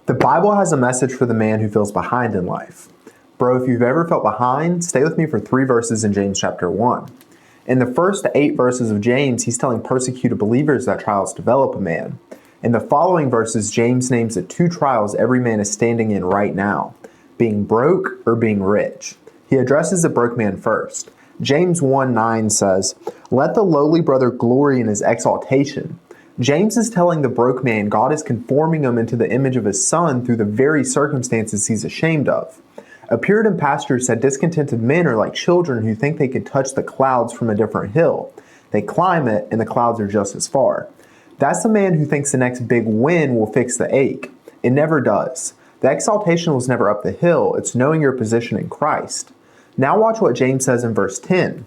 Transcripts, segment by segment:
The Bible has a message for the man who feels behind in life. Bro, if you've ever felt behind, stay with me for 3 verses in James chapter 1. In the first 8 verses of James, he's telling persecuted believers that trials develop a man. In the following verses, James names the 2 trials every man is standing in right now, being broke or being rich. He addresses the broke man first. James 1:9 says, "Let the lowly brother glory in his exaltation." James is telling the broke man God is conforming him into the image of his son through the very circumstances he's ashamed of. A Puritan pastor said discontented men are like children who think they can touch the clouds from a different hill. They climb it and the clouds are just as far. That's the man who thinks the next big win will fix the ache. It never does. The exaltation was never up the hill, it's knowing your position in Christ. Now watch what James says in verse 10.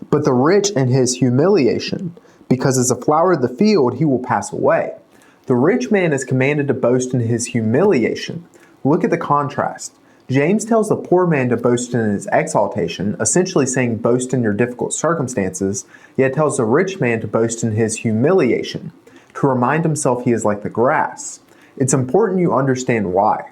"But the rich in his humiliation, because as a flower of the field he will pass away." The rich man is commanded to boast in his humiliation. Look at the contrast. James tells the poor man to boast in his exaltation, essentially saying boast in your difficult circumstances, yet tells the rich man to boast in his humiliation, to remind himself he is like the grass. It's important you understand why.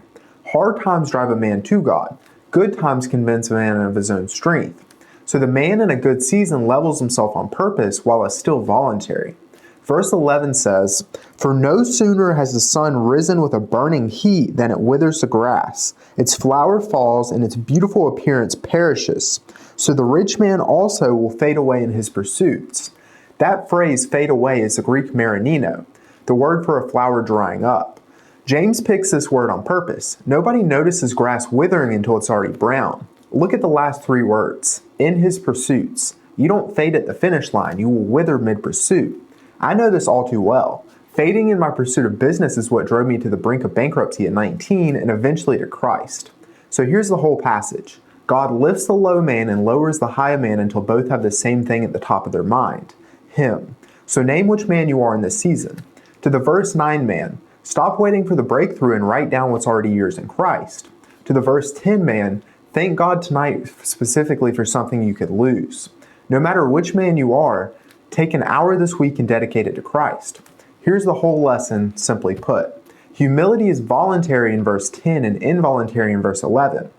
Hard times drive a man to God. Good times convince a man of his own strength. So the man in a good season levels himself on purpose while it's still voluntary. Verse 11 says, "For no sooner has the sun risen with a burning heat than it withers the grass. Its flower falls and its beautiful appearance perishes. So the rich man also will fade away in his pursuits." That phrase, fade away, is the Greek marinino, the word for a flower drying up. James picks this word on purpose. Nobody notices grass withering until it's already brown. Look at the last 3 words. In his pursuits. You don't fade at the finish line, you will wither mid-pursuit. I know this all too well. Fading in my pursuit of business is what drove me to the brink of bankruptcy at 19 and eventually to Christ. So here's the whole passage. God lifts the low man and lowers the high man until both have the same thing at the top of their mind, Him. So name which man you are in this season. To the verse 9 man, stop waiting for the breakthrough and write down what's already yours in Christ. To the verse 10 man, thank God tonight specifically for something you could lose. No matter which man you are, take an hour this week and dedicate it to Christ. Here's the whole lesson, simply put. Humility is voluntary in verse 10 and involuntary in verse 11.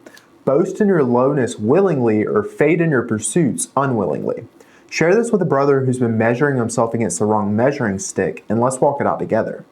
Boast in your lowness willingly or fade in your pursuits unwillingly. Share this with a brother who's been measuring himself against the wrong measuring stick, and let's walk it out together.